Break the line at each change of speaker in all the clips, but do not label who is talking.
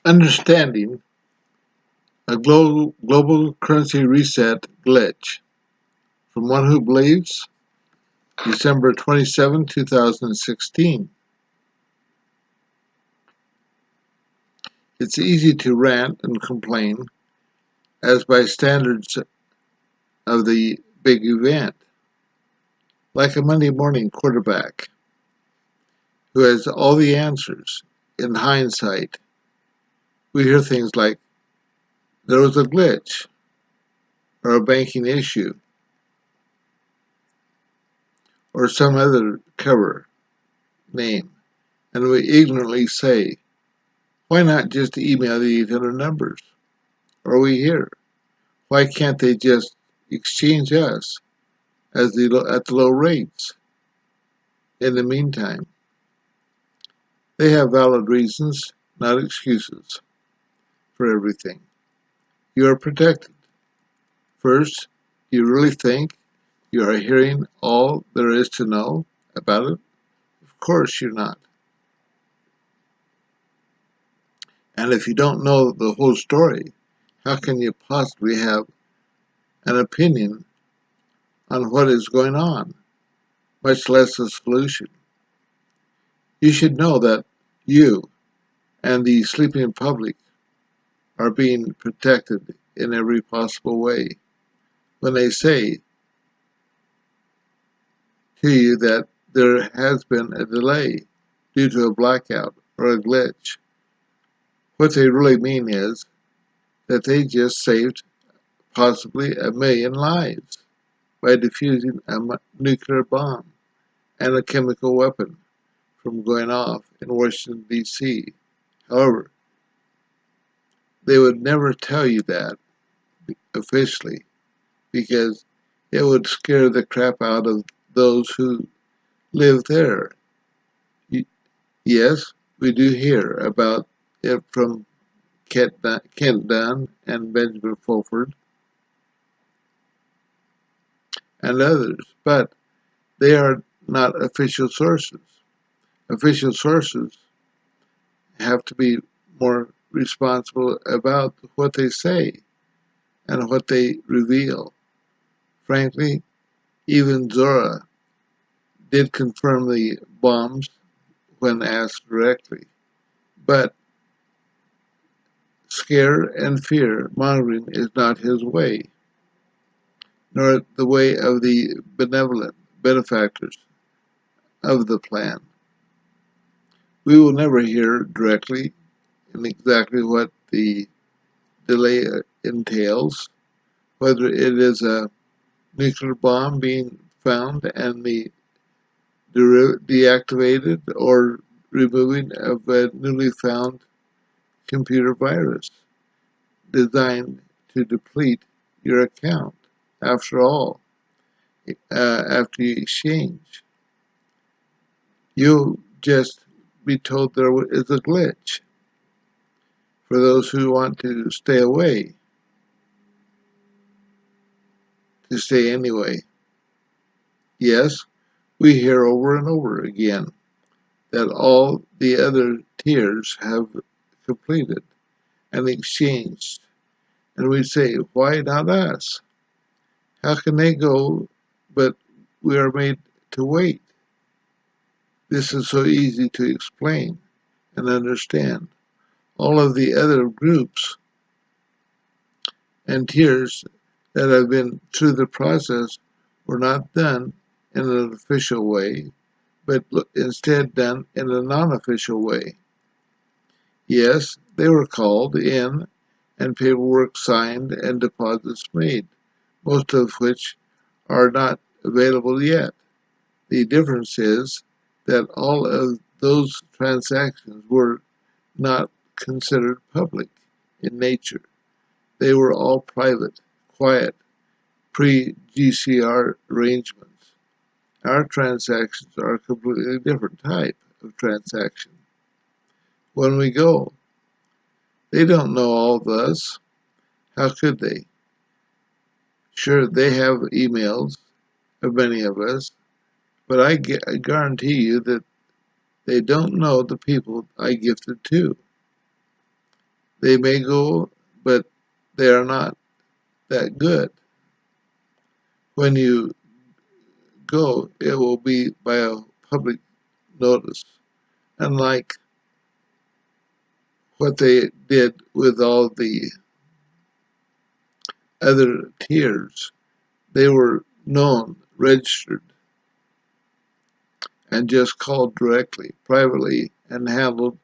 Understanding a global currency reset glitch. From one who believes, December 27, 2016. It's easy to rant and complain, as by standards of the big event, like a Monday morning quarterback who has all the answers. In hindsight, we hear things like, there was a glitch, or a banking issue, or some other cover name, and we ignorantly say, why not just email the 800 numbers? Or we hear, why can't they just exchange us at the low rates? In the meantime, they have valid reasons, not excuses, for everything. You are protected. First, you really think you are hearing all there is to know about it? Of course you're not. And if you don't know the whole story, how can you possibly have an opinion on what is going on, much less a solution? You should know that you and the sleeping public are being protected in every possible way. When they say to you that there has been a delay due to a blackout or a glitch, what they really mean is that they just saved possibly 1,000,000 lives by defusing a nuclear bomb and a chemical weapon from going off in Washington, D.C. However, they would never tell you that officially because it would scare the crap out of those who live there. Yes, we do hear about it from Kent Dunn and Benjamin Fulford and others, but they are not official sources. Official sources have to be more responsible about what they say and what they reveal. Frankly, even Zora did confirm the bombs when asked directly, but scare and fear mongering is not his way, nor the way of the benevolent benefactors of the plan. We will never hear directly in exactly what the delay entails, whether it is a nuclear bomb being found and the deactivated or removing of a newly found computer virus designed to deplete your account. After all, after you exchange, you'll just be told there is a glitch. For those who want to stay away, to stay anyway. Yes, we hear over and over again that all the other tiers have completed and exchanged. And we say, why not us? How can they go, but we are made to wait? This is so easy to explain and understand. All of the other groups and tiers that have been through the process were not done in an official way, but instead done in a non-official way. Yes, they were called in and paperwork signed and deposits made, most of which are not available yet. The difference is that all of those transactions were not considered public in nature. They were all private, quiet, pre-GCR arrangements. Our transactions are a completely different type of transaction. When we go, they don't know all of us. How could they? Sure, they have emails of many of us, but I guarantee you that they don't know the people I gifted to. They may go, but they are not that good. When you go, it will be by a public notice, unlike what they did with all the other tiers. They were known, registered, and just called directly, privately, and handled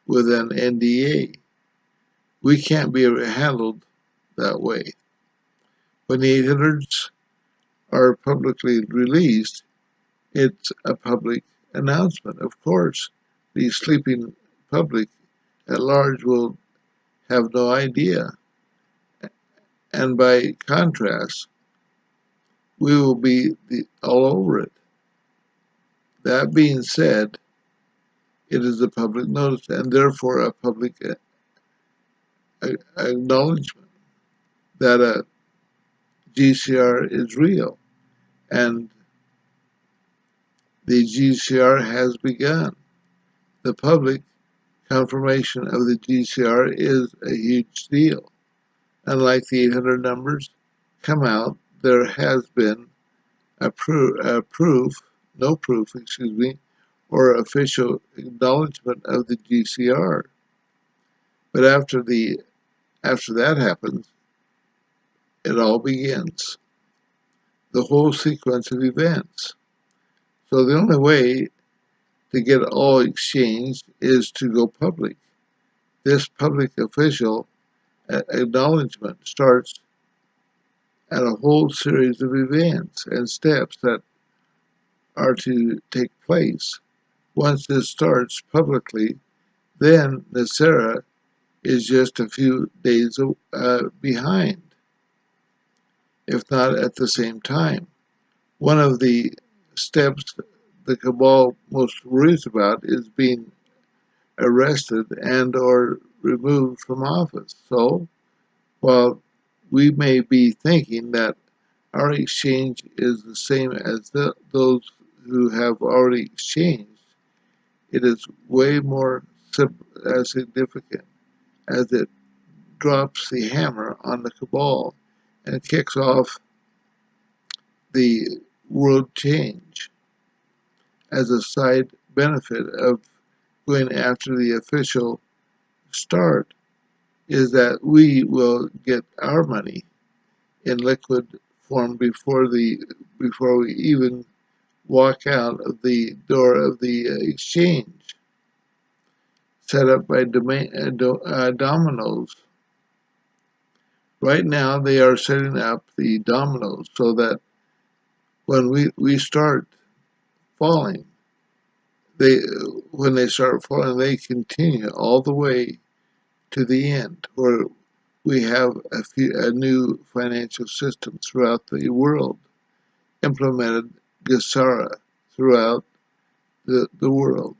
with an NDA. We can't be handled that way. When the 800s are publicly released, it's a public announcement. Of course, the sleeping public at large will have no idea. And by contrast, we will be all over it. That being said, it is a public notice and therefore a public acknowledgement that a GCR is real. And the GCR has begun. The public confirmation of the GCR is a huge deal. Unlike the 800 numbers come out, there has been no proof, or official acknowledgement of the GCR. But after that happens, it all begins. The whole sequence of events. So the only way to get all exchanged is to go public. This public official acknowledgement starts at a whole series of events and steps that are to take place. Once this starts publicly, then NESARA is just a few days behind, if not at the same time. One of the steps the cabal most worries about is being arrested and or removed from office. So, while we may be thinking that our exchange is the same as those who have already exchanged, it is way more significant as it drops the hammer on the cabal and kicks off the world change. As a side benefit of going after the official start is that we will get our money in liquid form before we even walk out of the door of the exchange set up by dominoes. Right now they are setting up the dominoes so that when we start falling, when they start falling, they continue all the way to the end, where we have a new financial system throughout the world, implemented GCR throughout the world,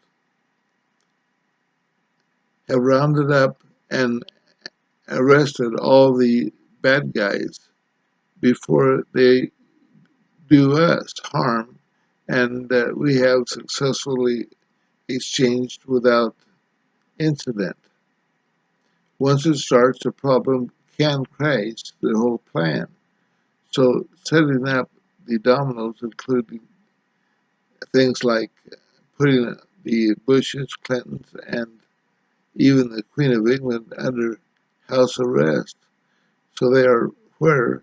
have rounded up and arrested all the bad guys before they do us harm, and we have successfully exchanged without incident. Once it starts, the problem can crash the whole plan. So setting up the dominoes, including things like putting the Bushes, Clintons, and even the Queen of England under house arrest, so they are where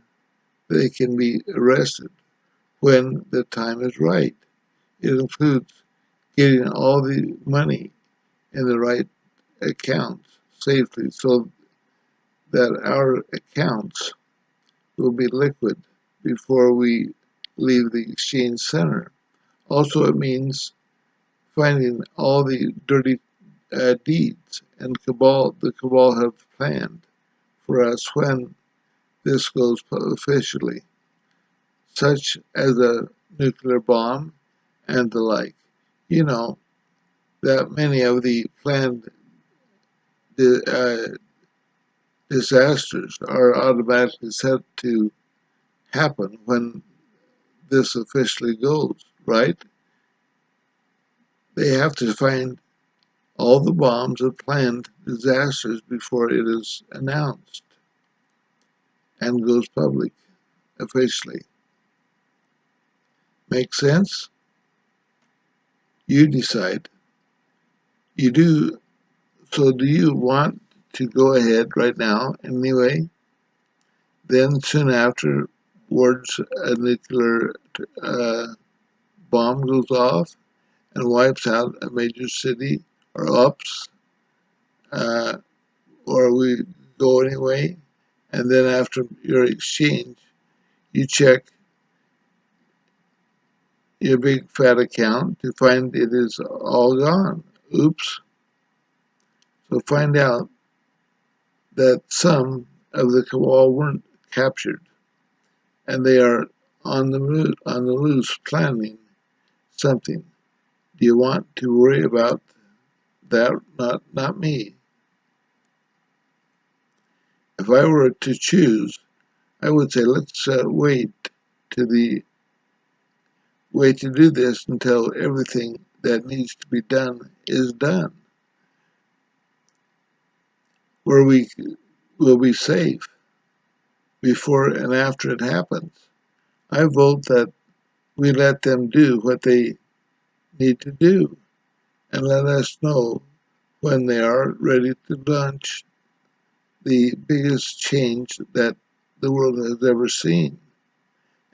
they can be arrested when the time is right. It includes getting all the money in the right accounts safely so that our accounts will be liquid before we leave the exchange center. Also, it means finding all the dirty deeds and the cabal have planned for us when this goes officially, such as a nuclear bomb and the like. You know, that many of the planned disasters are automatically set to happen when this officially goes, right? They have to find all the bombs and planned disasters before it is announced and goes public officially. Make sense? You decide. You do. So do you want to go ahead right now anyway? Then soon afterwards, a nuclear bomb goes off and wipes out a major city or ups, uh, or we go anyway. And then after your exchange, you check your big fat account to find it is all gone. Oops. So find out that some of the cabal weren't captured and they are on the loose planning something. Do you want to worry about that? Not me. If I were to choose, I would say let's wait to do this until everything that needs to be done is done, where we will be safe before and after it happens. I vote that we let them do what they need to do and let us know when they are ready to launch the biggest change that the world has ever seen,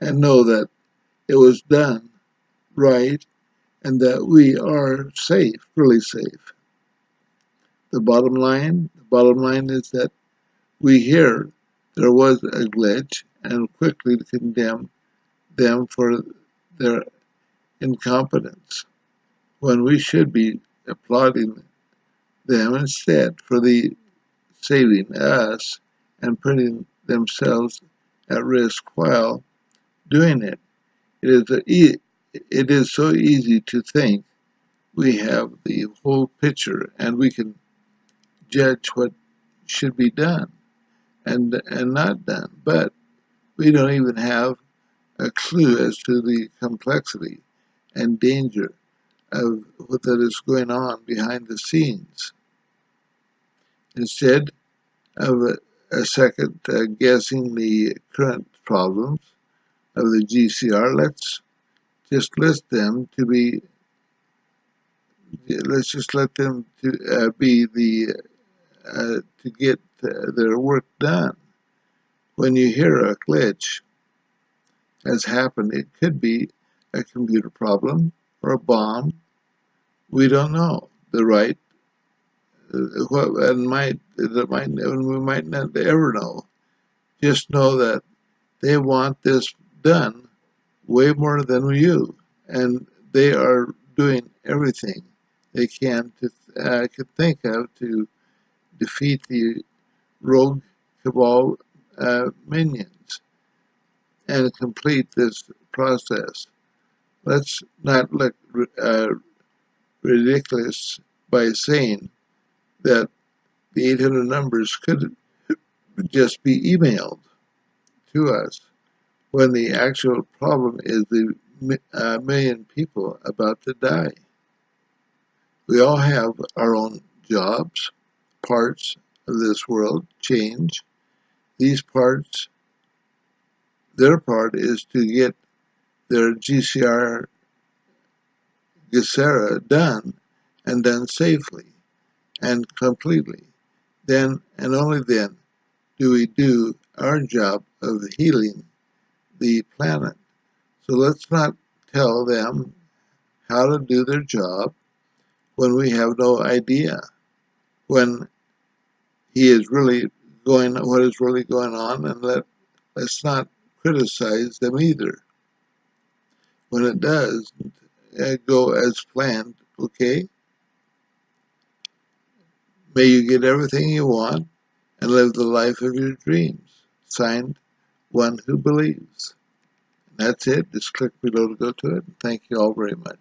and know that it was done right and that we are safe, really safe. The bottom line is that we hear there was a glitch and quickly condemn them for their incompetence, when we should be applauding them instead for the saving us and putting themselves at risk while doing it. It is so easy to think we have the whole picture and we can judge what should be done and not done, but we don't even have a clue as to the complexity and danger of what that is going on behind the scenes. Instead of a second guessing the current problems of the GCR, let's just let them to be the to get their work done. When you hear a glitch has happened, it could be a computer problem or a bomb. We don't know the right we might not ever know. Just know that they want this done way more than you, and they are doing everything they can to could think of to defeat the rogue cabal minions and complete this process. Let's not look ridiculous by saying that the 800 numbers could just be emailed to us when the actual problem is the million people about to die. We all have our own jobs, parts of this world change. These parts, their part is to get their GCR done and done safely and completely. Then and only then do we do our job of healing the planet. So let's not tell them how to do their job when we have no idea when what is really going on, and let's not criticize them either when it does go as planned. Okay, may you get everything you want and live the life of your dreams. Signed, One Who Believes. And that's it. Just click below to go to it. Thank you all very much.